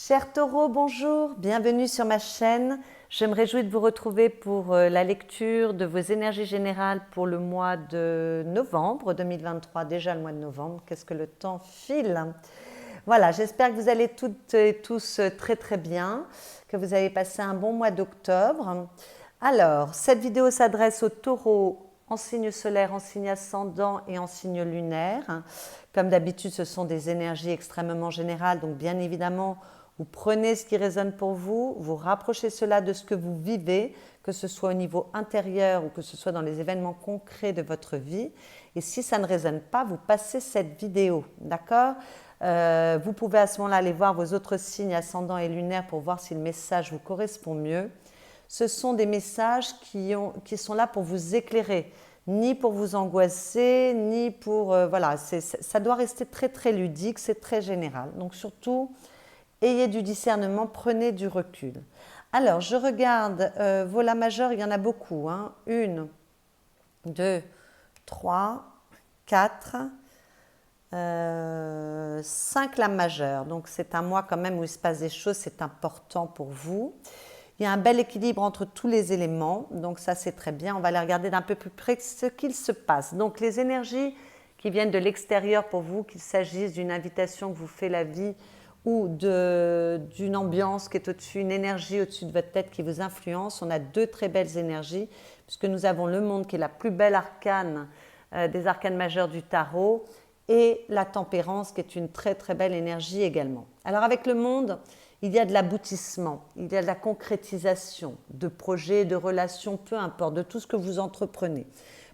Chers taureaux, bonjour, bienvenue sur ma chaîne. Je me réjouis de vous retrouver pour la lecture de vos énergies générales pour le mois de novembre 2023, déjà le mois de novembre, qu'est-ce que le temps file. Voilà, j'espère que vous allez toutes et tous très très bien, que vous avez passé un bon mois d'octobre. Alors, cette vidéo s'adresse aux taureaux en signe solaire, en signe ascendant et en signe lunaire. Comme d'habitude, ce sont des énergies extrêmement générales, donc bien évidemment, vous prenez ce qui résonne pour vous, vous rapprochez cela de ce que vous vivez, que ce soit au niveau intérieur ou que ce soit dans les événements concrets de votre vie. Et si ça ne résonne pas, vous passez cette vidéo, d'accord ? Vous pouvez à ce moment-là aller voir vos autres signes ascendants et lunaires pour voir si le message vous correspond mieux. Ce sont des messages qui sont là pour vous éclairer, ni pour vous angoisser, ni pour... voilà, ça doit rester très très ludique, c'est très général. Donc surtout, ayez du discernement, prenez du recul. Alors, je regarde vos la majeure, il y en a beaucoup. 1, 2, 3, 4, 5 lames majeures. Donc, c'est un mois quand même où il se passe des choses, c'est important pour vous. Il y a un bel équilibre entre tous les éléments, donc ça c'est très bien. On va aller regarder d'un peu plus près ce qu'il se passe. Donc, les énergies qui viennent de l'extérieur pour vous, qu'il s'agisse d'une invitation que vous fait la vie, ou d'une ambiance qui est au-dessus, une énergie au-dessus de votre tête qui vous influence. On a deux très belles énergies, puisque nous avons le monde qui est la plus belle arcane des arcanes majeures du tarot, et la tempérance qui est une très très belle énergie également. Alors avec le monde, il y a de l'aboutissement, il y a de la concrétisation de projets, de relations, peu importe, de tout ce que vous entreprenez.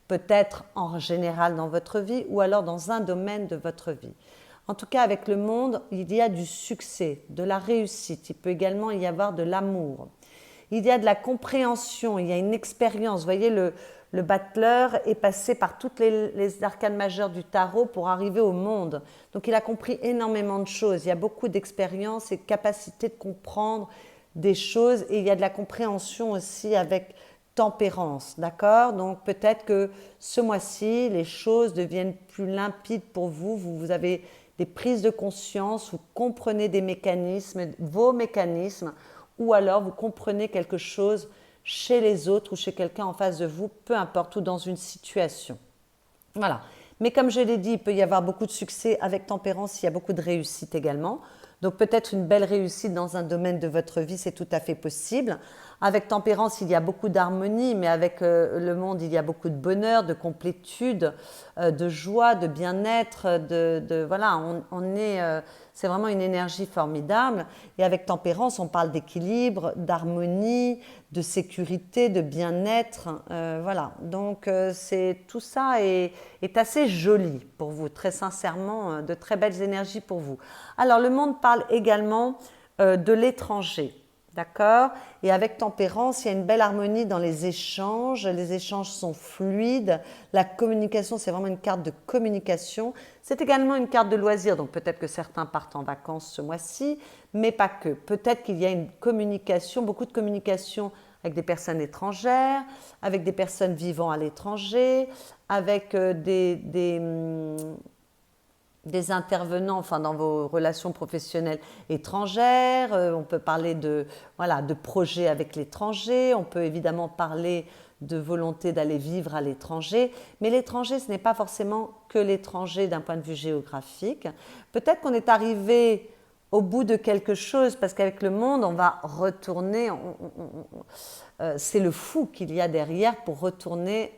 Peut-être en général dans votre vie ou alors dans un domaine de votre vie. En tout cas, avec le monde, il y a du succès, de la réussite. Il peut également y avoir de l'amour. Il y a de la compréhension, il y a une expérience. Vous voyez, le battleur est passé par toutes les arcanes majeures du tarot pour arriver au monde. Donc, il a compris énormément de choses. Il y a beaucoup d'expérience et de capacité de comprendre des choses. Et il y a de la compréhension aussi avec tempérance, d'accord? Donc, peut-être que ce mois-ci, les choses deviennent plus limpides pour vous. Vous avez des prises de conscience, vous comprenez des mécanismes, vos mécanismes, ou alors vous comprenez quelque chose chez les autres ou chez quelqu'un en face de vous, peu importe, ou dans une situation. Voilà. Mais comme je l'ai dit, il peut y avoir beaucoup de succès avec tempérance, il y a beaucoup de réussite également. Donc peut-être une belle réussite dans un domaine de votre vie, c'est tout à fait possible. Avec tempérance, il y a beaucoup d'harmonie, mais avec le monde, il y a beaucoup de bonheur, de complétude, de joie, de bien-être. Voilà, c'est vraiment une énergie formidable. Et avec tempérance, on parle d'équilibre, d'harmonie, de sécurité, de bien-être. Voilà, donc tout ça est assez joli pour vous, très sincèrement, de très belles énergies pour vous. Alors, le monde parle également de l'étranger. D'accord? Et avec tempérance, il y a une belle harmonie dans les échanges. Les échanges sont fluides. La communication, c'est vraiment une carte de communication. C'est également une carte de loisir. Donc peut-être que certains partent en vacances ce mois-ci, mais pas que. Peut-être qu'il y a une communication, beaucoup de communication avec des personnes étrangères, avec des personnes vivant à l'étranger, avec des intervenants, enfin dans vos relations professionnelles étrangères, on peut parler de projets avec l'étranger, on peut évidemment parler de volonté d'aller vivre à l'étranger, mais l'étranger, ce n'est pas forcément que l'étranger d'un point de vue géographique. Peut-être qu'on est arrivé au bout de quelque chose, parce qu'avec le monde, on va retourner, c'est le fou qu'il y a derrière pour retourner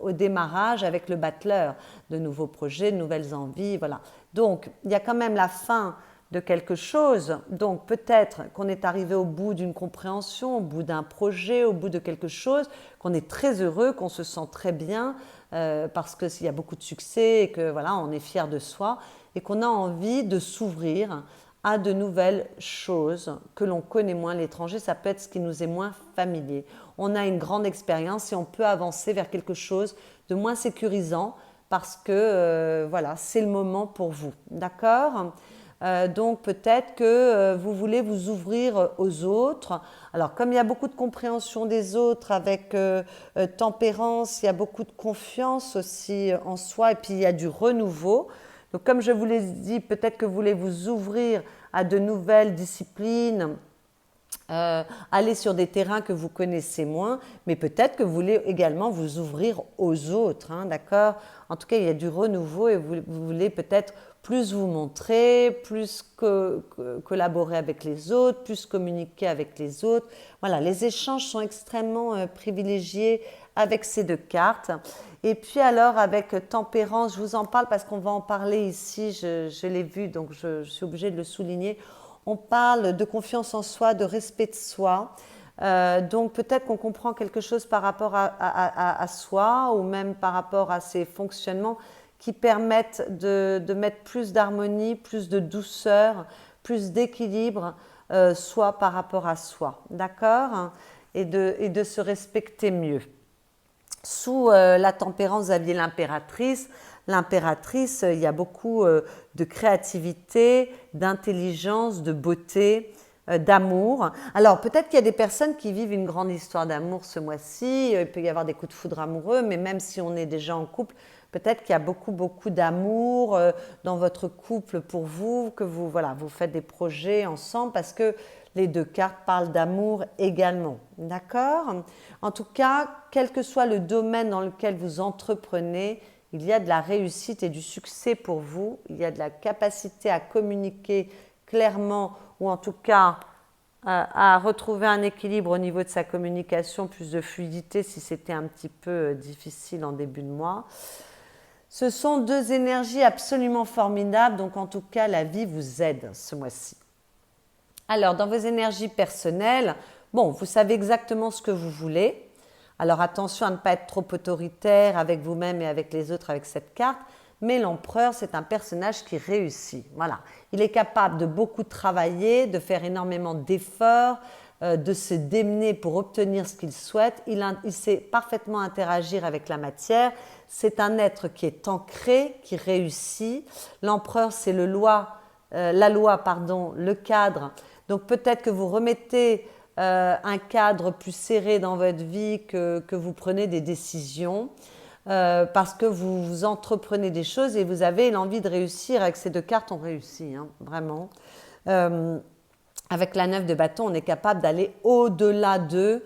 au démarrage avec le battleur, de nouveaux projets, de nouvelles envies, voilà. Donc, il y a quand même la fin de quelque chose, donc peut-être qu'on est arrivé au bout d'une compréhension, au bout d'un projet, au bout de quelque chose, qu'on est très heureux, qu'on se sent très bien, parce qu'il y a beaucoup de succès et que voilà, on est fier de soi et qu'on a envie de s'ouvrir à de nouvelles choses que l'on connaît moins. L'étranger, ça peut être ce qui nous est moins familier. On a une grande expérience et on peut avancer vers quelque chose de moins sécurisant parce que voilà, c'est le moment pour vous. D'accord ? Donc peut-être que vous voulez vous ouvrir aux autres. Alors comme il y a beaucoup de compréhension des autres avec tempérance, il y a beaucoup de confiance aussi en soi et puis il y a du renouveau. Donc comme je vous l'ai dit, peut-être que vous voulez vous ouvrir à de nouvelles disciplines, aller sur des terrains que vous connaissez moins, mais peut-être que vous voulez également vous ouvrir aux autres, hein, d'accord? En tout cas, il y a du renouveau et vous voulez peut-être plus vous montrer, plus collaborer avec les autres, plus communiquer avec les autres. Voilà, les échanges sont extrêmement privilégiés avec ces deux cartes. Et puis alors avec tempérance, je vous en parle parce qu'on va en parler ici, je l'ai vu, donc je suis obligée de le souligner. On parle de confiance en soi, de respect de soi. Donc peut-être qu'on comprend quelque chose par rapport à soi ou même par rapport à ses fonctionnements qui permettent de mettre plus d'harmonie, plus de douceur, plus d'équilibre, soit par rapport à soi, d'accord? Et de se respecter mieux. Sous la tempérance, vous aviez l'impératrice. L'impératrice, il y a beaucoup de créativité, d'intelligence, de beauté, d'amour. Alors peut-être qu'il y a des personnes qui vivent une grande histoire d'amour ce mois-ci, il peut y avoir des coups de foudre amoureux, mais même si on est déjà en couple, peut-être qu'il y a beaucoup d'amour dans votre couple pour vous, que vous faites des projets ensemble parce que les deux cartes parlent d'amour également, d'accord? En tout cas, quel que soit le domaine dans lequel vous entreprenez, il y a de la réussite et du succès pour vous. Il y a de la capacité à communiquer clairement ou en tout cas à retrouver un équilibre au niveau de sa communication, plus de fluidité si c'était un petit peu difficile en début de mois. Ce sont deux énergies absolument formidables, donc en tout cas, la vie vous aide ce mois-ci. Alors, dans vos énergies personnelles, bon, vous savez exactement ce que vous voulez. Alors, attention à ne pas être trop autoritaire avec vous-même et avec les autres avec cette carte. Mais l'empereur, c'est un personnage qui réussit. Voilà. Il est capable de beaucoup travailler, de faire énormément d'efforts, de se démener pour obtenir ce qu'il souhaite. Il sait parfaitement interagir avec la matière. C'est un être qui est ancré, qui réussit. L'empereur, c'est la loi, le cadre. Donc peut-être que vous remettez un cadre plus serré dans votre vie, que vous prenez des décisions parce que vous entreprenez des choses et vous avez l'envie de réussir. Avec ces deux cartes, on réussit, hein, vraiment. Avec la 9 de bâton, on est capable d'aller au-delà d'eux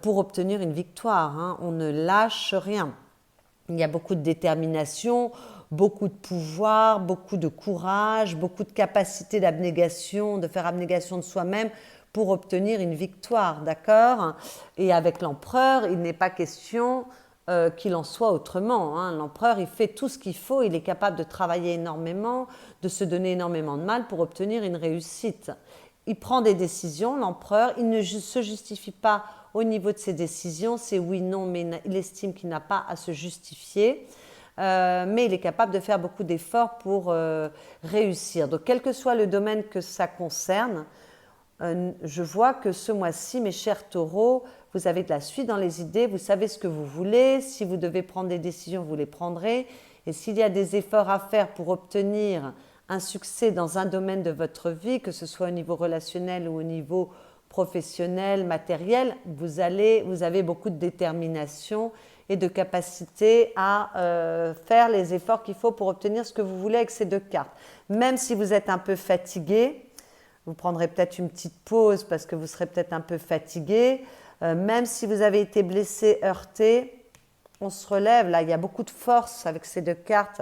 pour obtenir une victoire, hein. On ne lâche rien. Il y a beaucoup de détermination, beaucoup de pouvoir, beaucoup de courage, beaucoup de capacité d'abnégation, de faire abnégation de soi-même pour obtenir une victoire, d'accord? Et avec l'empereur, il n'est pas question qu'il en soit autrement, hein. L'empereur, il fait tout ce qu'il faut, il est capable de travailler énormément, de se donner énormément de mal pour obtenir une réussite. Il prend des décisions, l'empereur, il ne se justifie pas au niveau de ses décisions, c'est oui, non, mais il estime qu'il n'a pas à se justifier. Mais il est capable de faire beaucoup d'efforts pour réussir. Donc, quel que soit le domaine que ça concerne, je vois que ce mois-ci, mes chers taureaux, vous avez de la suite dans les idées, vous savez ce que vous voulez. Si vous devez prendre des décisions, vous les prendrez. Et s'il y a des efforts à faire pour obtenir un succès dans un domaine de votre vie, que ce soit au niveau relationnel ou au niveau professionnel, matériel, vous avez beaucoup de détermination et de capacité à faire les efforts qu'il faut pour obtenir ce que vous voulez avec ces deux cartes. Même si vous êtes un peu fatigué, vous prendrez peut-être une petite pause parce que vous serez peut-être un peu fatigué. Même si vous avez été blessé, heurté, on se relève. Là, il y a beaucoup de force avec ces deux cartes,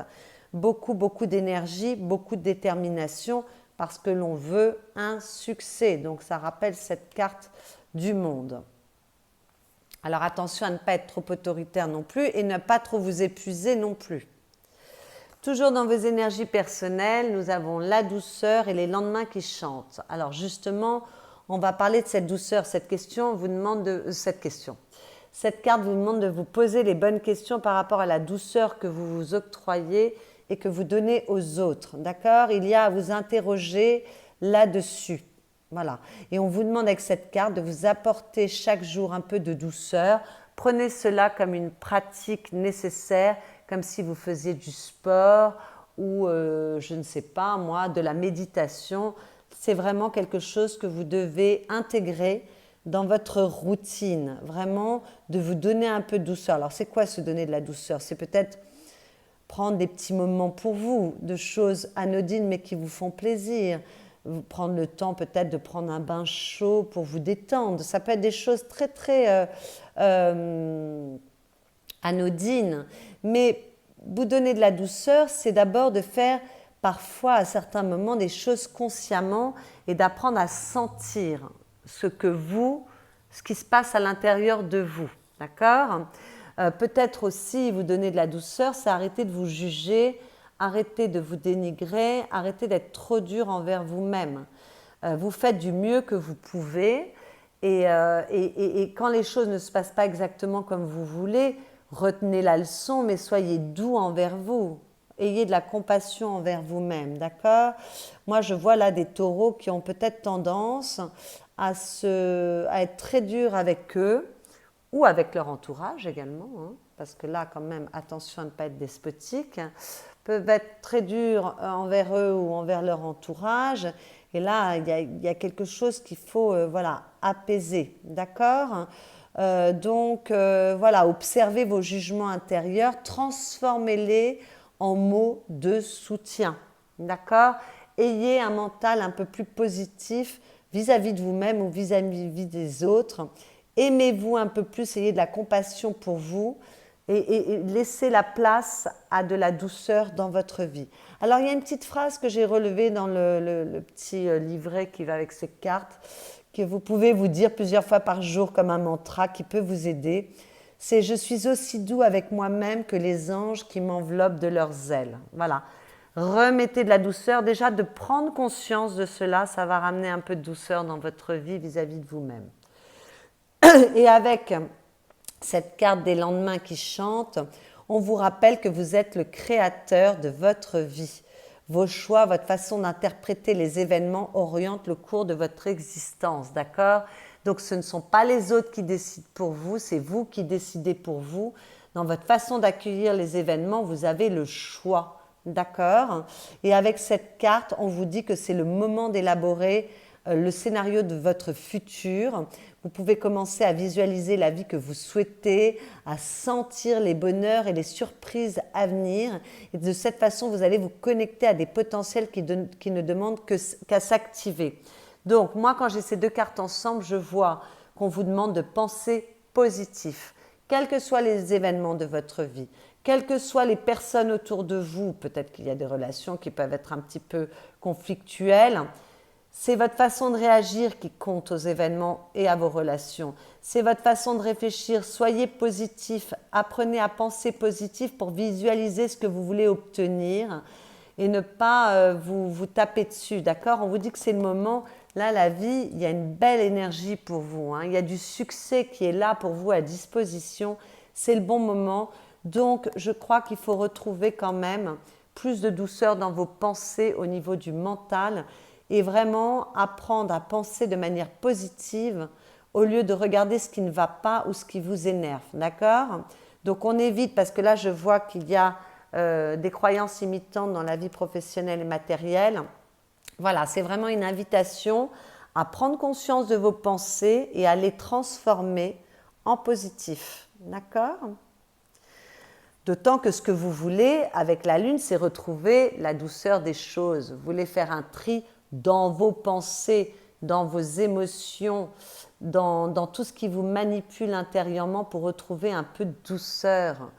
beaucoup d'énergie, beaucoup de détermination parce que l'on veut un succès. Donc, ça rappelle cette carte du monde. Alors, attention à ne pas être trop autoritaire non plus et ne pas trop vous épuiser non plus. Toujours dans vos énergies personnelles, nous avons la douceur et les lendemains qui chantent. Alors justement, on va parler de cette douceur. Cette carte vous demande de vous poser les bonnes questions par rapport à la douceur que vous vous octroyez et que vous donnez aux autres. D'accord? Il y a à vous interroger là-dessus. Voilà. Et on vous demande avec cette carte de vous apporter chaque jour un peu de douceur. Prenez cela comme une pratique nécessaire, comme si vous faisiez du sport ou, je ne sais pas moi, de la méditation. C'est vraiment quelque chose que vous devez intégrer dans votre routine. Vraiment, de vous donner un peu de douceur. Alors, c'est quoi se donner de la douceur? C'est peut-être prendre des petits moments pour vous, de choses anodines mais qui vous font plaisir. Vous prendre le temps peut-être de prendre un bain chaud pour vous détendre. Ça peut être des choses très très anodines. Mais vous donner de la douceur, c'est d'abord de faire parfois à certains moments des choses consciemment et d'apprendre à sentir ce qui se passe à l'intérieur de vous. D'accord ? Peut-être aussi vous donner de la douceur, c'est arrêter de vous juger, arrêter de vous dénigrer, arrêter d'être trop dur envers vous-même. Vous faites du mieux que vous pouvez et quand les choses ne se passent pas exactement comme vous voulez, retenez la leçon, mais soyez doux envers vous. Ayez de la compassion envers vous-même, d'accord ? Moi, je vois là des taureaux qui ont peut-être tendance à être très durs avec eux ou avec leur entourage également, hein, parce que là, quand même, attention à ne pas être despotique, peuvent être très durs envers eux ou envers leur entourage. Et là, il y a quelque chose qu'il faut voilà, apaiser, d'accord ? Donc, voilà, observez vos jugements intérieurs, transformez-les en mots de soutien, d'accord ? Ayez un mental un peu plus positif vis-à-vis de vous-même ou vis-à-vis des autres. Aimez-vous un peu plus, ayez de la compassion pour vous et laissez la place à de la douceur dans votre vie. Alors, il y a une petite phrase que j'ai relevée dans le petit livret qui va avec ces cartes, que vous pouvez vous dire plusieurs fois par jour comme un mantra qui peut vous aider. C'est « Je suis aussi doux avec moi-même que les anges qui m'enveloppent de leurs ailes ». Voilà. Remettez de la douceur. Déjà, de prendre conscience de cela, ça va ramener un peu de douceur dans votre vie vis-à-vis de vous-même. Et avec cette carte des lendemains qui chante, on vous rappelle que vous êtes le créateur de votre vie. Vos choix, votre façon d'interpréter les événements orientent le cours de votre existence, d'accord ? Donc ce ne sont pas les autres qui décident pour vous, c'est vous qui décidez pour vous. Dans votre façon d'accueillir les événements, vous avez le choix, d'accord ? Et avec cette carte, on vous dit que c'est le moment d'élaborer le scénario de votre futur. Vous pouvez commencer à visualiser la vie que vous souhaitez, à sentir les bonheurs et les surprises à venir. Et de cette façon, vous allez vous connecter à des potentiels qui ne demandent qu'à s'activer. Donc, moi, quand j'ai ces deux cartes ensemble, je vois qu'on vous demande de penser positif. Quels que soient les événements de votre vie, quelles que soient les personnes autour de vous, peut-être qu'il y a des relations qui peuvent être un petit peu conflictuelles, c'est votre façon de réagir qui compte aux événements et à vos relations. C'est votre façon de réfléchir. Soyez positif. Apprenez à penser positif pour visualiser ce que vous voulez obtenir et ne pas vous taper dessus. D'accord ? On vous dit que c'est le moment. Là, la vie, il y a une belle énergie pour vous, hein. Il y a du succès qui est là pour vous à disposition. C'est le bon moment. Donc, je crois qu'il faut retrouver quand même plus de douceur dans vos pensées au niveau du mental et vraiment apprendre à penser de manière positive au lieu de regarder ce qui ne va pas ou ce qui vous énerve, d'accord ? Donc on évite, parce que là je vois qu'il y a des croyances limitantes dans la vie professionnelle et matérielle. Voilà, c'est vraiment une invitation à prendre conscience de vos pensées et à les transformer en positif, d'accord ? D'autant que ce que vous voulez avec la Lune, c'est retrouver la douceur des choses. Vous voulez faire un tri dans vos pensées, dans vos émotions, dans tout ce qui vous manipule intérieurement pour retrouver un peu de douceur.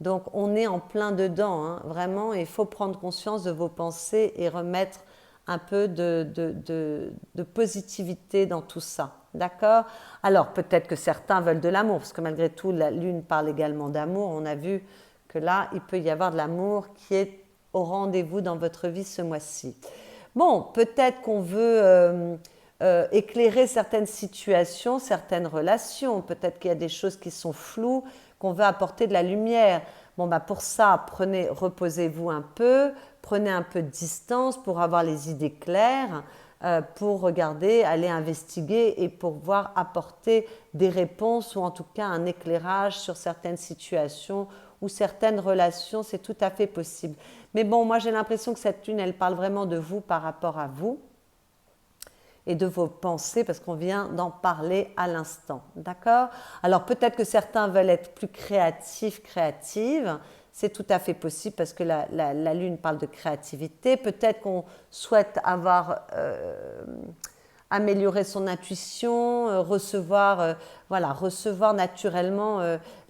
Donc on est en plein dedans, hein, vraiment, il faut prendre conscience de vos pensées et remettre un peu de positivité dans tout ça. D'accord ? Alors peut-être que certains veulent de l'amour, parce que malgré tout, la Lune parle également d'amour. On a vu que là, il peut y avoir de l'amour qui est au rendez-vous dans votre vie ce mois-ci. Bon, peut-être qu'on veut éclairer certaines situations, certaines relations. Peut-être qu'il y a des choses qui sont floues, qu'on veut apporter de la lumière. Bon, bah pour ça, reposez-vous un peu, prenez un peu de distance pour avoir les idées claires, pour regarder, aller investiguer et pour pouvoir apporter des réponses ou en tout cas un éclairage sur certaines situations ou certaines relations, c'est tout à fait possible. Mais bon, moi j'ai l'impression que cette lune, elle parle vraiment de vous par rapport à vous et de vos pensées, parce qu'on vient d'en parler à l'instant, d'accord ? Alors peut-être que certains veulent être plus créatifs, créatives, c'est tout à fait possible parce que la Lune parle de créativité. Peut-être qu'on souhaite améliorer son intuition, recevoir naturellement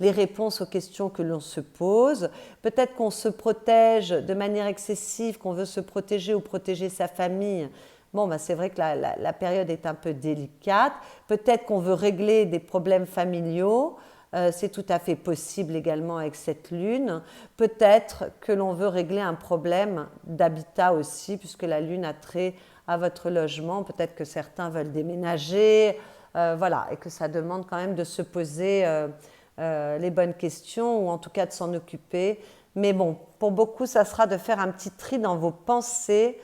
les réponses aux questions que l'on se pose. Peut-être qu'on se protège de manière excessive, qu'on veut se protéger ou protéger sa famille. Bon, c'est vrai que la période est un peu délicate. Peut-être qu'on veut régler des problèmes familiaux. C'est tout à fait possible également avec cette lune. Peut-être que l'on veut régler un problème d'habitat aussi, puisque la lune a trait à votre logement. Peut-être que certains veulent déménager, et que ça demande quand même de se poser les bonnes questions, ou en tout cas de s'en occuper. Mais bon, pour beaucoup, ça sera de faire un petit tri dans vos pensées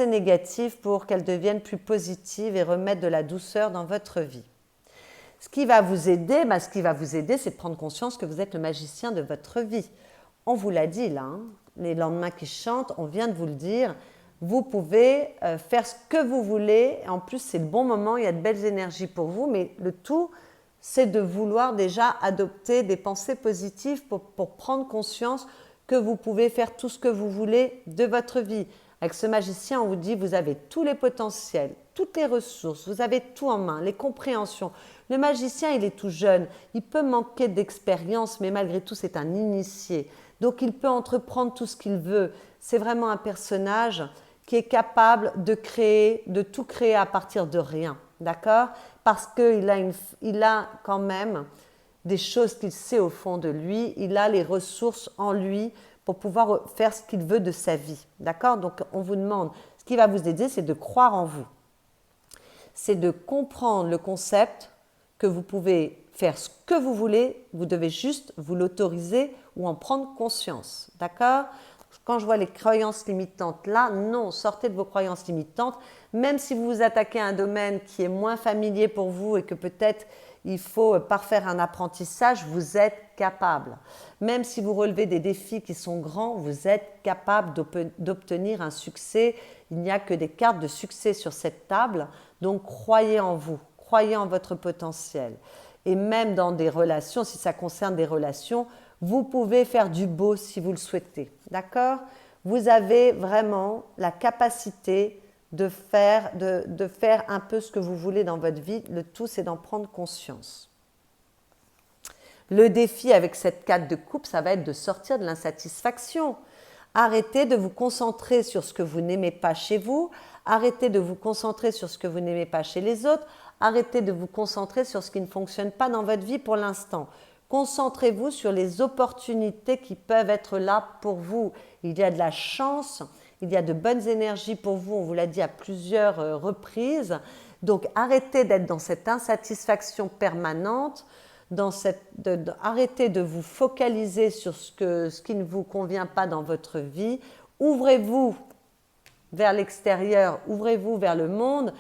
négatives pour qu'elles deviennent plus positives et remettre de la douceur dans votre vie. Ce qui va vous aider, c'est de prendre conscience que vous êtes le magicien de votre vie. On vous l'a dit là, les lendemains qui chantent, on vient de vous le dire. Vous pouvez faire ce que vous voulez. En plus, c'est le bon moment, il y a de belles énergies pour vous, mais le tout, c'est de vouloir déjà adopter des pensées positives pour prendre conscience que vous pouvez faire tout ce que vous voulez de votre vie. Avec ce magicien, on vous dit, vous avez tous les potentiels, toutes les ressources, vous avez tout en main, les compréhensions. Le magicien, il est tout jeune, il peut manquer d'expérience, mais malgré tout, c'est un initié. Donc, il peut entreprendre tout ce qu'il veut. C'est vraiment un personnage qui est capable de tout créer à partir de rien, d'accord? Parce qu'il a quand même des choses qu'il sait au fond de lui, il a les ressources en lui pour pouvoir faire ce qu'il veut de sa vie, d'accord? Donc, on vous demande, ce qui va vous aider, c'est de croire en vous. C'est de comprendre le concept que vous pouvez faire ce que vous voulez, vous devez juste vous l'autoriser ou en prendre conscience, d'accord? Quand je vois les croyances limitantes là, non, sortez de vos croyances limitantes, même si vous vous attaquez à un domaine qui est moins familier pour vous et que peut-être il faut parfaire un apprentissage, vous êtes capable. Même si vous relevez des défis qui sont grands, vous êtes capable d'obtenir un succès. Il n'y a que des cartes de succès sur cette table, donc croyez en vous, croyez en votre potentiel. Et même dans des relations, si ça concerne des relations, vous pouvez faire du beau si vous le souhaitez, d'accord? Vous avez vraiment la capacité de faire un peu ce que vous voulez dans votre vie. Le tout, c'est d'en prendre conscience. Le défi avec cette carte de coupe, ça va être de sortir de l'insatisfaction. Arrêtez de vous concentrer sur ce que vous n'aimez pas chez vous. Arrêtez de vous concentrer sur ce que vous n'aimez pas chez les autres. Arrêtez de vous concentrer sur ce qui ne fonctionne pas dans votre vie pour l'instant. Concentrez-vous sur les opportunités qui peuvent être là pour vous. Il y a de la chance, il y a de bonnes énergies pour vous, on vous l'a dit à plusieurs reprises. Donc arrêtez d'être dans cette insatisfaction permanente, arrêtez de vous focaliser sur ce qui ne vous convient pas dans votre vie. Ouvrez-vous vers l'extérieur, ouvrez-vous vers le monde.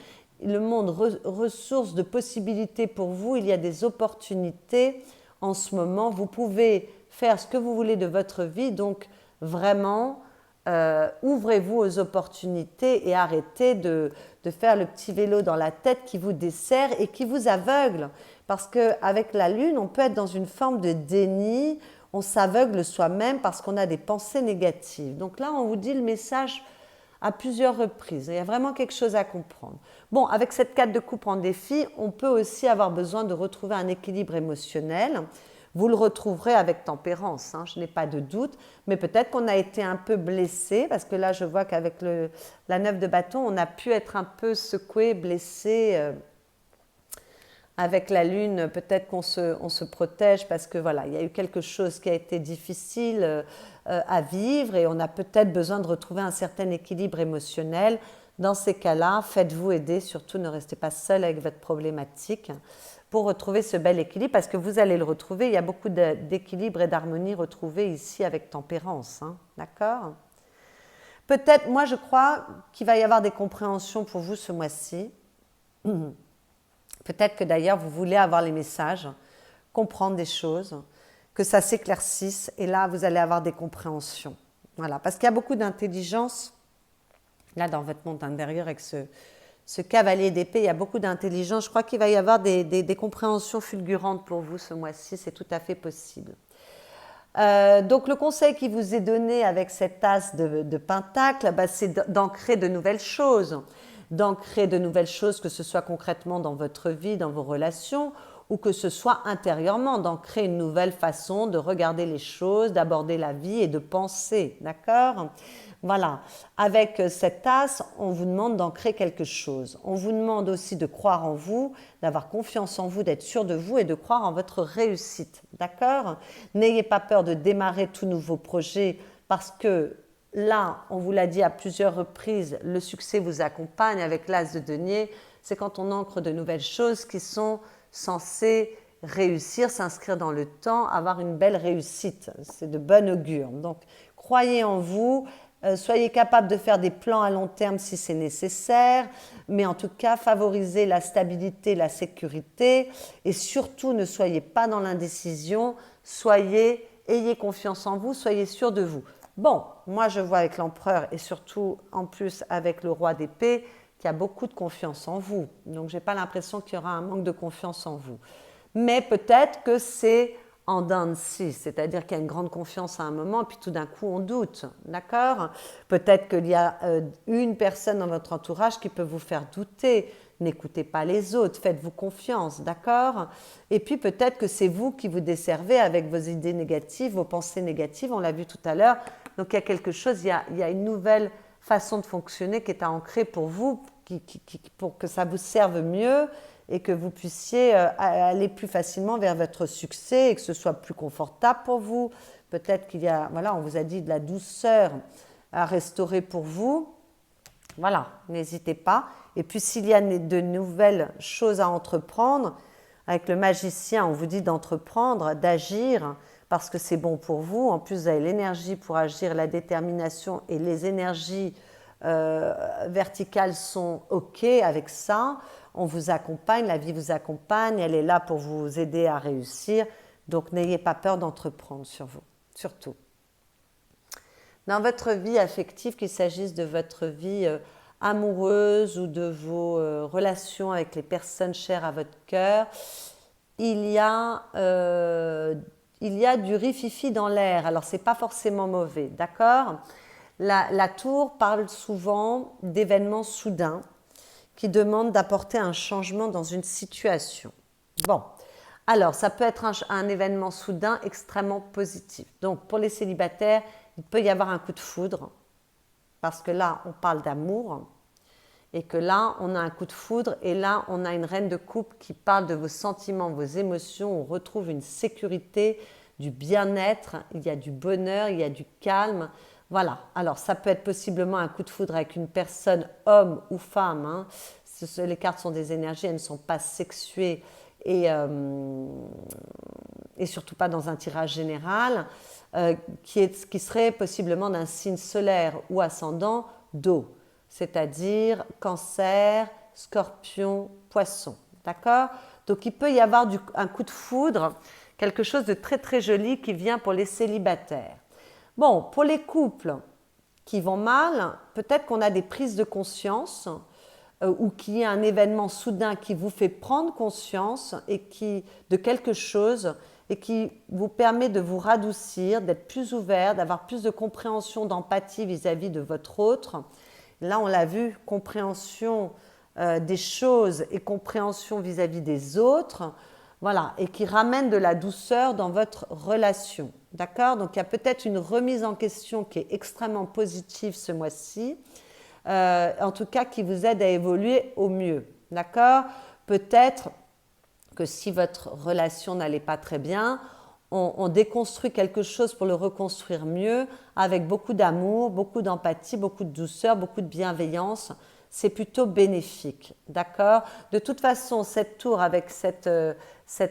Le monde ressource de possibilités pour vous, il y a des opportunités. En ce moment, vous pouvez faire ce que vous voulez de votre vie, donc vraiment, ouvrez-vous aux opportunités et arrêtez de faire le petit vélo dans la tête qui vous dessert et qui vous aveugle. Parce qu'avec la lune, on peut être dans une forme de déni, on s'aveugle soi-même parce qu'on a des pensées négatives. Donc là, on vous dit le message à plusieurs reprises. Il y a vraiment quelque chose à comprendre. Bon, avec cette carte de coupe en défi, on peut aussi avoir besoin de retrouver un équilibre émotionnel. Vous le retrouverez avec tempérance, je n'ai pas de doute, mais peut-être qu'on a été un peu blessé, parce que là, je vois qu'avec la 9 de bâton, on a pu être un peu secoué, blessé. Avec la lune, peut-être qu'on se protège parce que voilà, il y a eu quelque chose qui a été difficile à vivre et on a peut-être besoin de retrouver un certain équilibre émotionnel. Dans ces cas-là, faites-vous aider, surtout ne restez pas seul avec votre problématique pour retrouver ce bel équilibre parce que vous allez le retrouver. Il y a beaucoup d'équilibre et d'harmonie retrouvés ici avec tempérance, d'accord? Peut-être, moi je crois qu'il va y avoir des compréhensions pour vous ce mois-ci. Peut-être que d'ailleurs vous voulez avoir les messages, comprendre des choses, que ça s'éclaircisse et là vous allez avoir des compréhensions. Voilà, parce qu'il y a beaucoup d'intelligence, là dans votre monde intérieur avec ce cavalier d'épée, il y a beaucoup d'intelligence. Je crois qu'il va y avoir des compréhensions fulgurantes pour vous ce mois-ci, c'est tout à fait possible. Donc le conseil qui vous est donné avec cette as de pentacle, bah, c'est d'ancrer de nouvelles choses. D'ancrer de nouvelles choses, que ce soit concrètement dans votre vie, dans vos relations, ou que ce soit intérieurement, d'ancrer une nouvelle façon de regarder les choses, d'aborder la vie et de penser, d'accord? Voilà, avec cette tasse, on vous demande d'ancrer quelque chose. On vous demande aussi de croire en vous, d'avoir confiance en vous, d'être sûr de vous et de croire en votre réussite, d'accord? N'ayez pas peur de démarrer tout nouveau projet parce que là, on vous l'a dit à plusieurs reprises, le succès vous accompagne avec l'as de denier. C'est quand on ancre de nouvelles choses qui sont censées réussir, s'inscrire dans le temps, avoir une belle réussite. C'est de bon augure. Donc, croyez en vous, soyez capable de faire des plans à long terme si c'est nécessaire, mais en tout cas, favorisez la stabilité, la sécurité et surtout ne soyez pas dans l'indécision, ayez confiance en vous, soyez sûr de vous. Bon, moi je vois avec l'empereur et surtout en plus avec le roi d'épée qu'il y a beaucoup de confiance en vous. Donc je n'ai pas l'impression qu'il y aura un manque de confiance en vous. Mais peut-être que c'est en dents de scie, c'est-à-dire qu'il y a une grande confiance à un moment, puis tout d'un coup on doute, d'accord? Peut-être qu'il y a une personne dans votre entourage qui peut vous faire douter. N'écoutez pas les autres, faites-vous confiance, d'accord? Et puis peut-être que c'est vous qui vous desservez avec vos idées négatives, vos pensées négatives, on l'a vu tout à l'heure. Donc il y a quelque chose, il y a une nouvelle façon de fonctionner qui est à ancrer pour vous, pour que ça vous serve mieux et que vous puissiez aller plus facilement vers votre succès et que ce soit plus confortable pour vous. Peut-être qu'il y a, voilà, on vous a dit de la douceur à restaurer pour vous. Voilà, n'hésitez pas. Et puis s'il y a de nouvelles choses à entreprendre, avec le magicien, on vous dit d'entreprendre, d'agir, parce que c'est bon pour vous. En plus, vous avez l'énergie pour agir, la détermination et les énergies verticales sont OK avec ça. On vous accompagne, la vie vous accompagne, elle est là pour vous aider à réussir. Donc n'ayez pas peur d'entreprendre sur vous, surtout. Dans votre vie affective, qu'il s'agisse de votre vie amoureuse ou de vos relations avec les personnes chères à votre cœur, il y a du rififi dans l'air. Alors, ce n'est pas forcément mauvais, d'accord? La tour parle souvent d'événements soudains qui demandent d'apporter un changement dans une situation. Bon, alors, ça peut être un événement soudain extrêmement positif. Donc, pour les célibataires, il peut y avoir un coup de foudre, parce que là, on parle d'amour, et que là, on a un coup de foudre, et là, on a une reine de coupe qui parle de vos sentiments, vos émotions, on retrouve une sécurité, du bien-être, il y a du bonheur, il y a du calme. Voilà, alors ça peut être possiblement un coup de foudre avec une personne, homme ou femme, hein. Les cartes sont des énergies, elles ne sont pas sexuées, et surtout pas dans un tirage général, qui serait possiblement d'un signe solaire ou ascendant d'eau, c'est-à-dire Cancer, Scorpion, Poisson, d'accord? Donc il peut y avoir un coup de foudre, quelque chose de très très joli qui vient pour les célibataires. Bon, pour les couples qui vont mal, peut-être qu'on a des prises de conscience ou qu'il y a un événement soudain qui vous fait prendre conscience de quelque chose et qui vous permet de vous radoucir, d'être plus ouvert, d'avoir plus de compréhension, d'empathie vis-à-vis de votre autre. Là, on l'a vu, compréhension des choses et compréhension vis-à-vis des autres, voilà, et qui ramène de la douceur dans votre relation, d'accord? Donc, il y a peut-être une remise en question qui est extrêmement positive ce mois-ci, en tout cas qui vous aide à évoluer au mieux, d'accord? Peut-être que si votre relation n'allait pas très bien, on déconstruit quelque chose pour le reconstruire mieux, avec beaucoup d'amour, beaucoup d'empathie, beaucoup de douceur, beaucoup de bienveillance. C'est plutôt bénéfique, d'accord? De toute façon, cette tour avec cette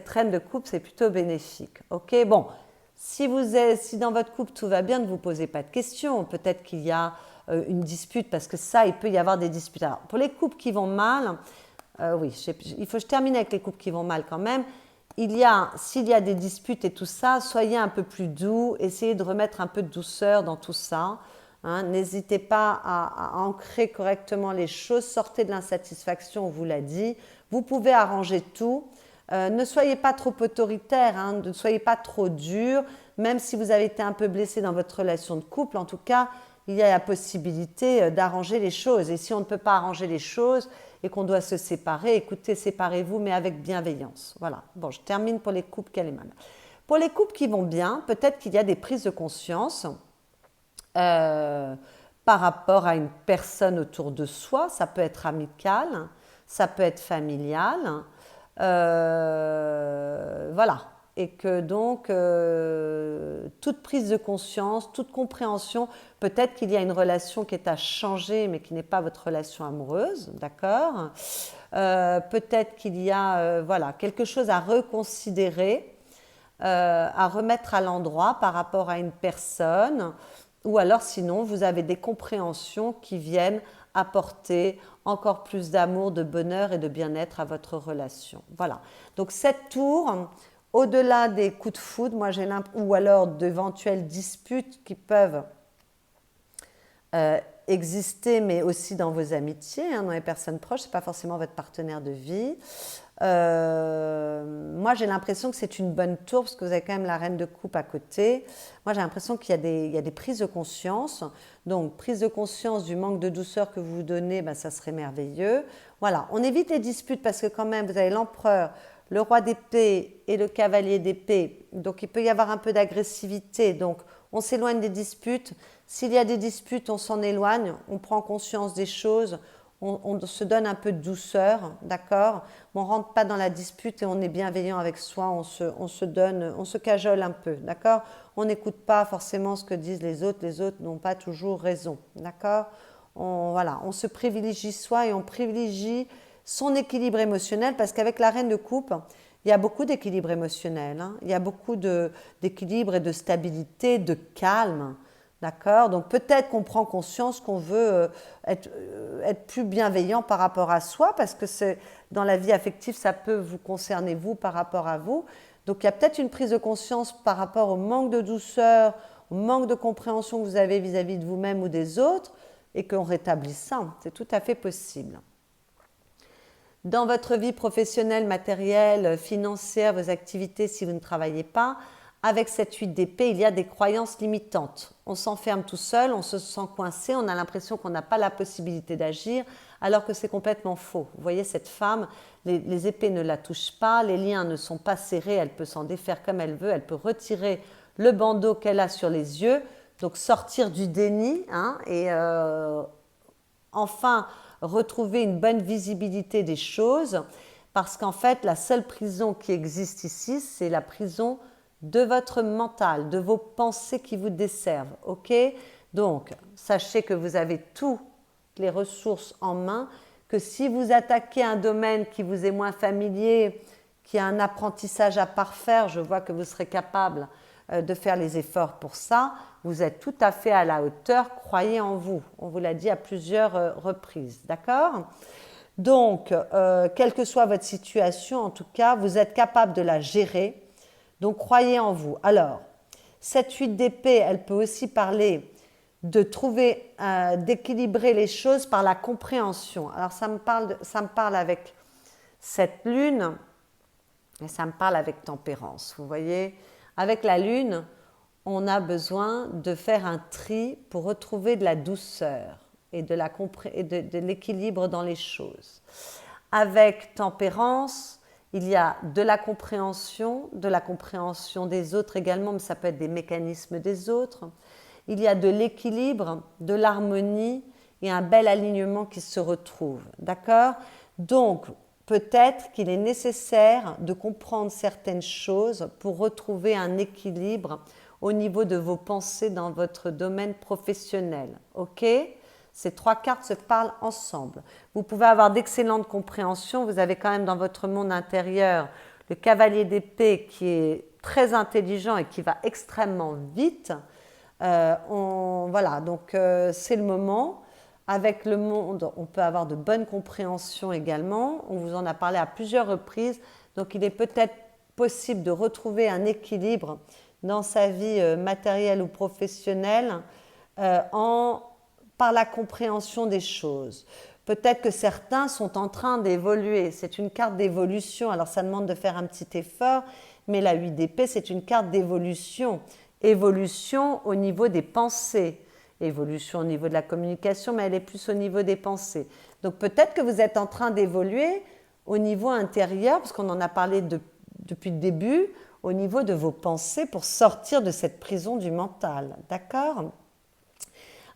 reine de coupe, c'est plutôt bénéfique, ok? Bon, si dans votre couple tout va bien, ne vous posez pas de questions. Peut-être qu'il y a une dispute, parce que ça, il peut y avoir des disputes. Alors, pour les couples qui vont mal, oui, il faut que je termine avec les couples qui vont mal quand même. S'il y a des disputes et tout ça, soyez un peu plus doux, essayez de remettre un peu de douceur dans tout ça. Hein. N'hésitez pas à ancrer correctement les choses, sortez de l'insatisfaction, on vous l'a dit. Vous pouvez arranger tout. Ne soyez pas trop autoritaire, hein, ne soyez pas trop dur, même si vous avez été un peu blessé dans votre relation de couple. En tout cas, il y a la possibilité d'arranger les choses. Et si on ne peut pas arranger les choses et qu'on doit se séparer, écoutez, séparez-vous, mais avec bienveillance. Voilà. Bon, je termine pour les couples qui allaient mal. Pour les couples qui vont bien, peut-être qu'il y a des prises de conscience par rapport à une personne autour de soi. Ça peut être amical, ça peut être familial. Voilà. Et que donc, toute prise de conscience, toute compréhension, peut-être qu'il y a une relation qui est à changer, mais qui n'est pas votre relation amoureuse, d'accord. Peut-être qu'il y a voilà, quelque chose à reconsidérer, à remettre à l'endroit par rapport à une personne, ou alors sinon, vous avez des compréhensions qui viennent apporter encore plus d'amour, de bonheur et de bien-être à votre relation. Voilà. Donc cette tour, au-delà des coups de foudre, moi j'ai ou alors d'éventuelles disputes qui peuvent exister, mais aussi dans vos amitiés, hein, dans les personnes proches, ce n'est pas forcément votre partenaire de vie. Moi j'ai l'impression que c'est une bonne tour parce que vous avez quand même la reine de coupe à côté. Moi j'ai l'impression qu'il y a des prises de conscience. Donc prise de conscience du manque de douceur que vous vous donnez, ben, ça serait merveilleux. Voilà, on évite les disputes parce que quand même vous avez l'empereur, le roi d'épée et le cavalier d'épée. Donc il peut y avoir un peu d'agressivité. Donc on s'éloigne des disputes. S'il y a des disputes, on s'en éloigne, on prend conscience des choses. On se donne un peu de douceur, d'accord? On ne rentre pas dans la dispute et on est bienveillant avec soi, on se donne, on se cajole un peu, d'accord? On n'écoute pas forcément ce que disent les autres n'ont pas toujours raison, d'accord? Voilà, on se privilégie soi et on privilégie son équilibre émotionnel parce qu'avec la reine de coupe, il y a beaucoup d'équilibre émotionnel, hein? Il y a beaucoup d'équilibre et de stabilité, de calme. D'accord? Donc peut-être qu'on prend conscience qu'on veut être plus bienveillant par rapport à soi, parce que dans la vie affective, ça peut vous concerner vous par rapport à vous. Donc il y a peut-être une prise de conscience par rapport au manque de douceur, au manque de compréhension que vous avez vis-à-vis de vous-même ou des autres, et qu'on rétablisse ça. C'est tout à fait possible. Dans votre vie professionnelle, matérielle, financière, vos activités, si vous ne travaillez pas, avec cette 8 d'épée, il y a des croyances limitantes. On s'enferme tout seul, on se sent coincé, on a l'impression qu'on n'a pas la possibilité d'agir, alors que c'est complètement faux. Vous voyez, cette femme, les épées ne la touchent pas, les liens ne sont pas serrés, elle peut s'en défaire comme elle veut, elle peut retirer le bandeau qu'elle a sur les yeux, donc sortir du déni, hein, et enfin retrouver une bonne visibilité des choses, parce qu'en fait, la seule prison qui existe ici, c'est la prison de votre mental, de vos pensées qui vous desservent, ok? Donc, sachez que vous avez toutes les ressources en main, que si vous attaquez un domaine qui vous est moins familier, qui a un apprentissage à parfaire, je vois que vous serez capable de faire les efforts pour ça, vous êtes tout à fait à la hauteur, croyez en vous. On vous l'a dit à plusieurs reprises, d'accord? Donc, quelle que soit votre situation, en tout cas, vous êtes capable de la gérer. Donc, croyez en vous. Alors, cette 8 d'épée, elle peut aussi parler de trouver, d'équilibrer les choses par la compréhension. Alors, ça me parle avec cette lune et ça me parle avec tempérance. Vous voyez, avec la lune, on a besoin de faire un tri pour retrouver de la douceur et de l'équilibre dans les choses. Avec tempérance, il y a de la compréhension des autres également, mais ça peut être des mécanismes des autres. Il y a de l'équilibre, de l'harmonie et un bel alignement qui se retrouve. D'accord? Donc, peut-être qu'il est nécessaire de comprendre certaines choses pour retrouver un équilibre au niveau de vos pensées dans votre domaine professionnel. Ok? Ces 3 cartes se parlent ensemble. Vous pouvez avoir d'excellentes compréhensions. Vous avez quand même dans votre monde intérieur le cavalier d'épée qui est très intelligent et qui va extrêmement vite. Voilà, donc c'est le moment. Avec le monde, on peut avoir de bonnes compréhensions également. On vous en a parlé à plusieurs reprises. Donc il est peut-être possible de retrouver un équilibre dans sa vie matérielle ou professionnelle par la compréhension des choses. Peut-être que certains sont en train d'évoluer. C'est une carte d'évolution. Alors ça demande de faire un petit effort, mais la 8 d'épée, c'est une carte d'évolution. Évolution au niveau des pensées. Évolution au niveau de la communication, mais elle est plus au niveau des pensées. Donc peut-être que vous êtes en train d'évoluer au niveau intérieur, parce qu'on en a parlé depuis le début, au niveau de vos pensées pour sortir de cette prison du mental. D'accord ?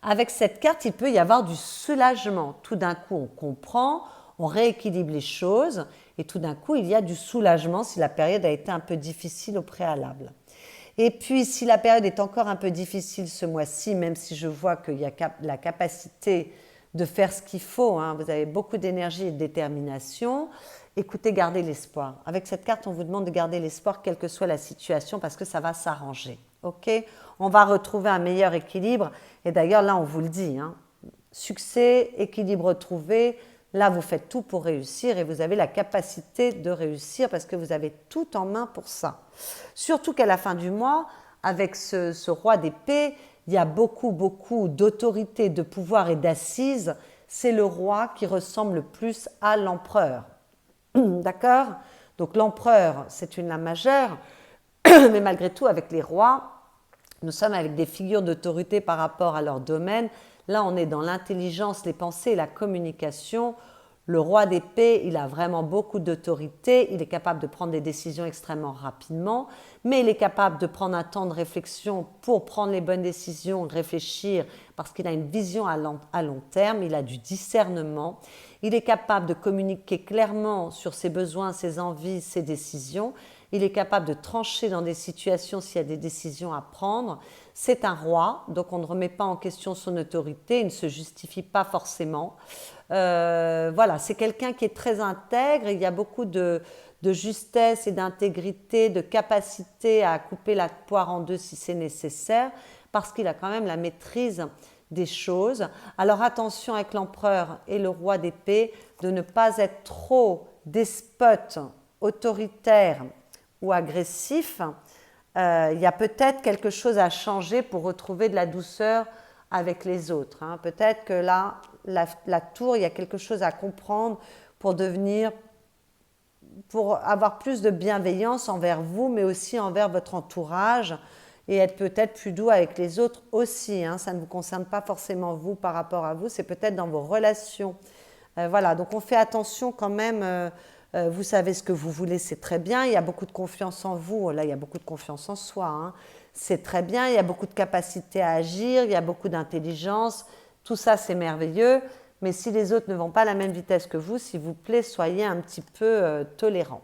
Avec cette carte, il peut y avoir du soulagement. Tout d'un coup, on comprend, on rééquilibre les choses et tout d'un coup, il y a du soulagement si la période a été un peu difficile au préalable. Et puis, si la période est encore un peu difficile ce mois-ci, même si je vois qu'il y a la capacité de faire ce qu'il faut, hein, vous avez beaucoup d'énergie et de détermination, écoutez, gardez l'espoir. Avec cette carte, on vous demande de garder l'espoir quelle que soit la situation parce que ça va s'arranger. Okay ? On va retrouver un meilleur équilibre. Et d'ailleurs, là, on vous le dit, hein, succès, équilibre retrouvé, là, vous faites tout pour réussir et vous avez la capacité de réussir parce que vous avez tout en main pour ça. Surtout qu'à la fin du mois, avec ce roi d'épée, il y a beaucoup d'autorité, de pouvoir et d'assises. C'est le roi qui ressemble le plus à l'empereur. D'accord ? Donc l'empereur, c'est une lame majeure, mais malgré tout, avec les rois, nous sommes avec des figures d'autorité par rapport à leur domaine. Là, on est dans l'intelligence, les pensées et la communication. Le roi d'épée, il a vraiment beaucoup d'autorité, il est capable de prendre des décisions extrêmement rapidement, mais il est capable de prendre un temps de réflexion pour prendre les bonnes décisions, réfléchir, parce qu'il a une vision à long terme, il a du discernement, il est capable de communiquer clairement sur ses besoins, ses envies, ses décisions, il est capable de trancher dans des situations s'il y a des décisions à prendre. C'est un roi, donc on ne remet pas en question son autorité, il ne se justifie pas forcément. Voilà, c'est quelqu'un qui est très intègre, il y a beaucoup de justesse et d'intégrité, de capacité à couper la poire en deux si c'est nécessaire, parce qu'il a quand même la maîtrise des choses. Alors attention avec l'empereur et le roi d'épée, de ne pas être trop despote, autoritaire ou agressif. Il y a peut-être quelque chose à changer pour retrouver de la douceur avec les autres. Hein. Peut-être que là, la tour, il y a quelque chose à comprendre pour avoir plus de bienveillance envers vous, mais aussi envers votre entourage et être peut-être plus doux avec les autres aussi. Hein. Ça ne vous concerne pas forcément vous par rapport à vous, c'est peut-être dans vos relations. Voilà, donc on fait attention quand même. Vous savez ce que vous voulez, c'est très bien. Il y a beaucoup de confiance en vous. Là, il y a beaucoup de confiance en soi. Hein. C'est très bien. Il y a beaucoup de capacité à agir. Il y a beaucoup d'intelligence. Tout ça, c'est merveilleux. Mais si les autres ne vont pas à la même vitesse que vous, s'il vous plaît, soyez un petit peu tolérants.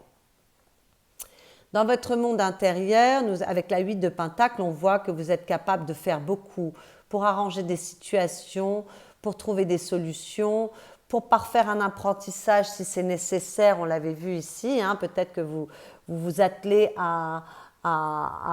Dans votre monde intérieur, avec la 8 de Pentacle, on voit que vous êtes capable de faire beaucoup pour arranger des situations, pour trouver des solutions, pour parfaire un apprentissage si c'est nécessaire, on l'avait vu ici, hein, peut-être que vous attelez à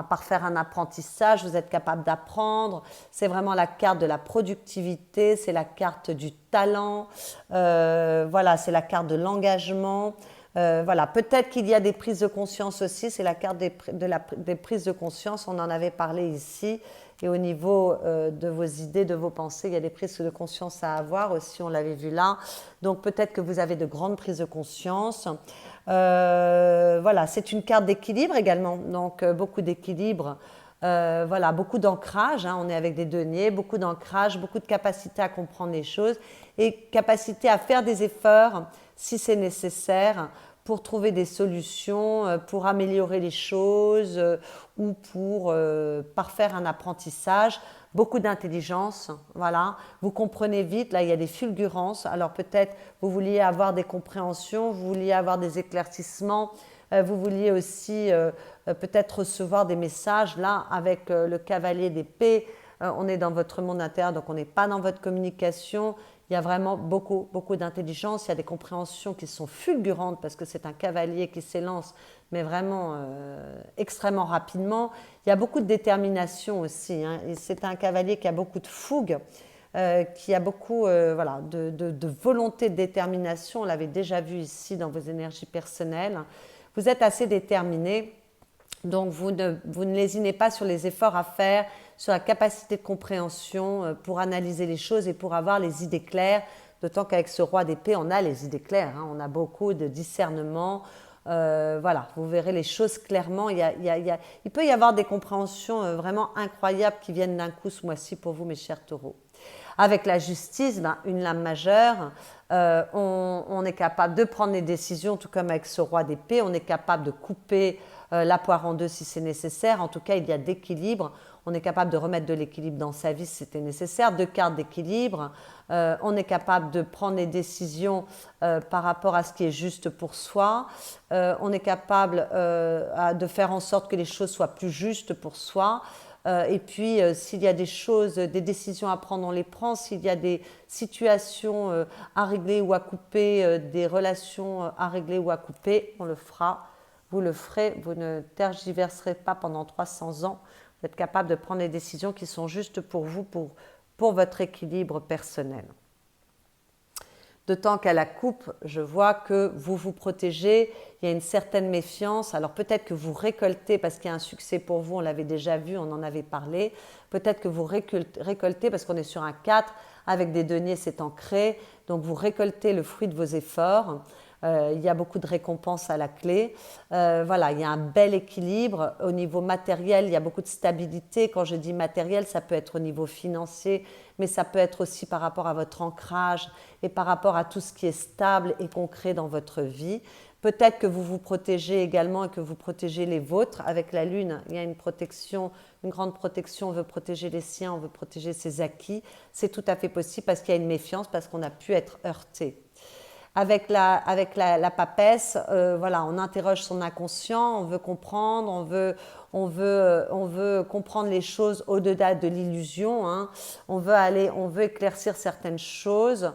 parfaire un apprentissage, vous êtes capable d'apprendre, c'est vraiment la carte de la productivité, c'est la carte du talent, voilà, c'est la carte de l'engagement, voilà, peut-être qu'il y a des prises de conscience aussi, c'est la carte des prises de conscience, on en avait parlé ici. Et au niveau de vos idées, de vos pensées, il y a des prises de conscience à avoir aussi, on l'avait vu là. Donc peut-être que vous avez de grandes prises de conscience. Voilà, c'est une carte d'équilibre également, donc beaucoup d'équilibre. Voilà, beaucoup d'ancrage, hein, on est avec des deniers, beaucoup d'ancrage, beaucoup de capacité à comprendre les choses et capacité à faire des efforts si c'est nécessaire pour trouver des solutions, pour améliorer les choses ou pour parfaire un apprentissage. Beaucoup d'intelligence, voilà. Vous comprenez vite, là il y a des fulgurances. Alors peut-être vous vouliez avoir des compréhensions, vous vouliez avoir des éclaircissements, vous vouliez aussi peut-être recevoir des messages. Là avec le cavalier d'épée, on est dans votre monde intérieur, donc on n'est pas dans votre communication. Il y a vraiment beaucoup d'intelligence, il y a des compréhensions qui sont fulgurantes parce que c'est un cavalier qui s'élance, mais vraiment extrêmement rapidement. Il y a beaucoup de détermination aussi, hein, et c'est un cavalier qui a beaucoup de fougue, qui a beaucoup voilà, de volonté, de détermination. On l'avait déjà vu ici dans vos énergies personnelles. Vous êtes assez déterminé. Donc vous ne lésinez pas sur les efforts à faire, sur la capacité de compréhension pour analyser les choses et pour avoir les idées claires D'autant qu'avec ce roi d'épée, on a les idées claires, hein, on a beaucoup de discernement. Voilà, vous verrez les choses clairement. Il peut y avoir des compréhensions vraiment incroyables qui viennent d'un coup ce mois-ci pour vous, mes chers taureaux. Avec la justice, une lame majeure, on est capable de prendre des décisions, tout comme avec ce roi d'épée, on est capable de couper la poire en deux si c'est nécessaire. En tout cas, il y a d'équilibre. On est capable de remettre de l'équilibre dans sa vie si c'était nécessaire. 2 cartes d'équilibre. On est capable de prendre des décisions par rapport à ce qui est juste pour soi. On est capable de faire en sorte que les choses soient plus justes pour soi. Et puis, s'il y a des choses, des décisions à prendre, on les prend. S'il y a des situations à régler ou à couper, des relations à régler ou à couper, on le fera. Vous le ferez. Vous ne tergiverserez pas pendant 300 ans. Vous êtes capable de prendre des décisions qui sont justes pour vous, pour votre équilibre personnel. D'autant qu'à la coupe, je vois que vous vous protégez, il y a une certaine méfiance. Alors peut-être que vous récoltez parce qu'il y a un succès pour vous, on l'avait déjà vu, on en avait parlé. Peut-être que vous récoltez parce qu'on est sur un 4, avec des deniers c'est ancré. Donc vous récoltez le fruit de vos efforts. Il y a beaucoup de récompenses à la clé. Voilà, il y a un bel équilibre. Au niveau matériel, il y a beaucoup de stabilité. Quand je dis matériel, ça peut être au niveau financier, mais ça peut être aussi par rapport à votre ancrage et par rapport à tout ce qui est stable et concret dans votre vie. Peut-être que vous vous protégez également et que vous protégez les vôtres. Avec la Lune, il y a une protection, une grande protection. On veut protéger les siens, on veut protéger ses acquis. C'est tout à fait possible parce qu'il y a une méfiance, parce qu'on a pu être heurté. Avec la papesse, voilà, on interroge son inconscient, on veut comprendre, on veut comprendre les choses au-delà de l'illusion. Hein. On veut éclaircir certaines choses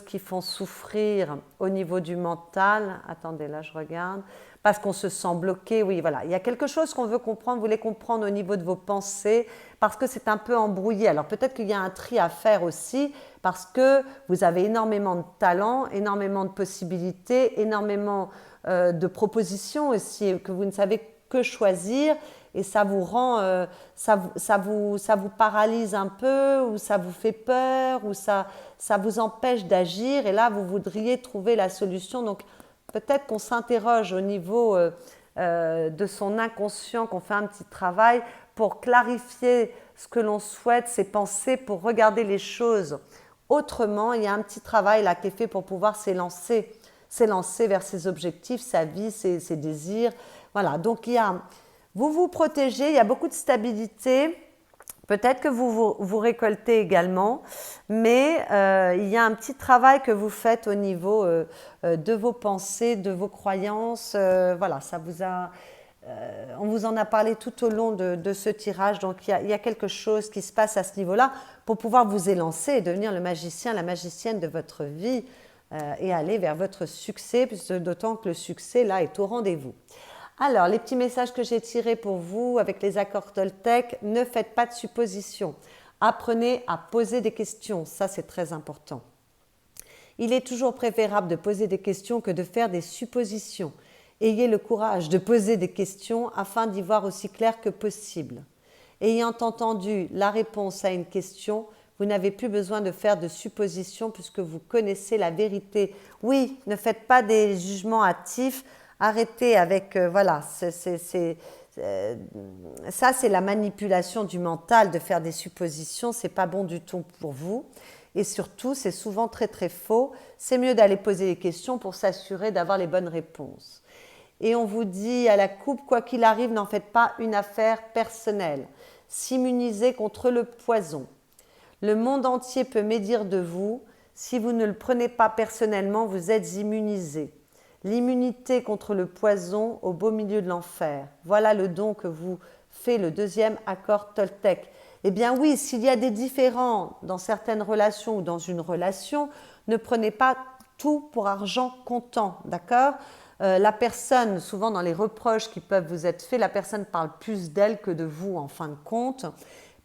qui font souffrir au niveau du mental. Attendez, là je regarde. Parce qu'on se sent bloqué, oui, voilà. Il y a quelque chose qu'on veut comprendre, vous voulez comprendre au niveau de vos pensées, parce que c'est un peu embrouillé. Alors peut-être qu'il y a un tri à faire aussi, parce que vous avez énormément de talents, énormément de possibilités, énormément de propositions aussi, que vous ne savez que choisir, et ça vous rend, ça vous paralyse un peu, ou ça vous fait peur, ou ça vous empêche d'agir, et là vous voudriez trouver la solution. Donc peut-être qu'on s'interroge au niveau de son inconscient, qu'on fait un petit travail pour clarifier ce que l'on souhaite, ses pensées, pour regarder les choses autrement. Il y a un petit travail là qui est fait pour pouvoir s'élancer vers ses objectifs, sa vie, ses désirs. Voilà, donc vous vous protégez, il y a beaucoup de stabilité. Peut-être que vous récoltez également, mais il y a un petit travail que vous faites au niveau de vos pensées, de vos croyances. Voilà, on vous en a parlé tout au long de ce tirage, donc il y a quelque chose qui se passe à ce niveau-là pour pouvoir vous élancer et devenir le magicien, la magicienne de votre vie et aller vers votre succès, d'autant que le succès, là, est au rendez-vous. Alors, les petits messages que j'ai tirés pour vous avec les accords Toltec, ne faites pas de suppositions. Apprenez à poser des questions, ça c'est très important. Il est toujours préférable de poser des questions que de faire des suppositions. Ayez le courage de poser des questions afin d'y voir aussi clair que possible. Ayant entendu la réponse à une question, vous n'avez plus besoin de faire de suppositions puisque vous connaissez la vérité. Oui, ne faites pas des jugements hâtifs. Arrêtez avec, voilà, ça c'est la manipulation du mental, de faire des suppositions, c'est pas bon du tout pour vous. Et surtout, c'est souvent très très faux. C'est mieux d'aller poser des questions pour s'assurer d'avoir les bonnes réponses. Et on vous dit à la coupe, quoi qu'il arrive, n'en faites pas une affaire personnelle. S'immuniser contre le poison. Le monde entier peut médire de vous. Si vous ne le prenez pas personnellement, vous êtes immunisé. L'immunité contre le poison au beau milieu de l'enfer. Voilà le don que vous fait le deuxième accord Toltec. Eh bien oui, s'il y a des différends dans certaines relations ou dans une relation, ne prenez pas tout pour argent comptant, d'accord ? La personne, souvent dans les reproches qui peuvent vous être faits, la personne parle plus d'elle que de vous en fin de compte.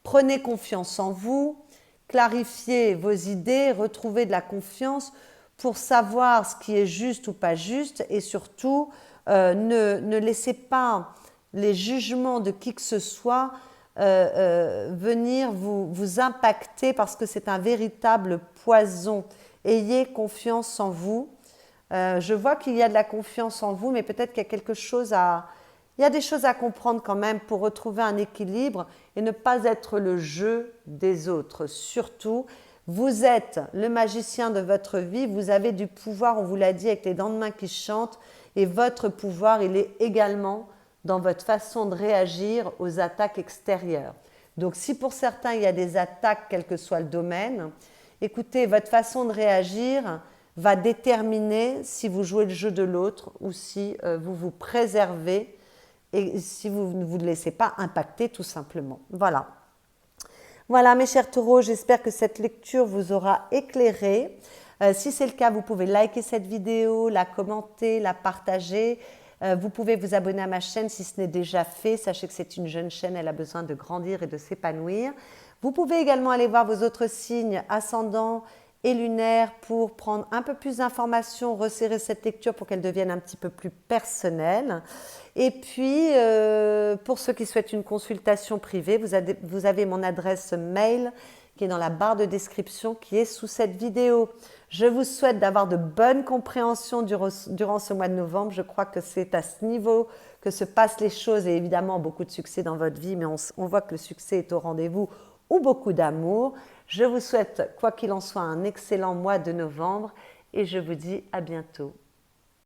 Prenez confiance en vous, clarifiez vos idées, retrouvez de la confiance pour savoir ce qui est juste ou pas juste, et surtout ne laissez pas les jugements de qui que ce soit venir vous impacter parce que c'est un véritable poison. Ayez confiance en vous. Je vois qu'il y a de la confiance en vous, mais peut-être qu'il y a quelque chose il y a des choses à comprendre quand même pour retrouver un équilibre et ne pas être le jeu des autres. Surtout, vous êtes le magicien de votre vie, vous avez du pouvoir, on vous l'a dit avec les dents de main qui chantent, et votre pouvoir, il est également dans votre façon de réagir aux attaques extérieures. Donc si pour certains il y a des attaques, quel que soit le domaine, écoutez, votre façon de réagir va déterminer si vous jouez le jeu de l'autre ou si vous vous préservez et si vous ne vous laissez pas impacter tout simplement. Voilà. Voilà mes chers taureaux, j'espère que cette lecture vous aura éclairé. Si c'est le cas, vous pouvez liker cette vidéo, la commenter, la partager. Vous pouvez vous abonner à ma chaîne si ce n'est déjà fait. Sachez que c'est une jeune chaîne, elle a besoin de grandir et de s'épanouir. Vous pouvez également aller voir vos autres signes ascendants et lunaires pour prendre un peu plus d'informations, resserrer cette lecture pour qu'elle devienne un petit peu plus personnelle. Et puis, pour ceux qui souhaitent une consultation privée, vous avez mon adresse mail qui est dans la barre de description qui est sous cette vidéo. Je vous souhaite d'avoir de bonnes compréhensions durant ce mois de novembre. Je crois que c'est à ce niveau que se passent les choses et évidemment beaucoup de succès dans votre vie, mais on voit que le succès est au rendez-vous ou beaucoup d'amour. Je vous souhaite, quoi qu'il en soit, un excellent mois de novembre et je vous dis à bientôt.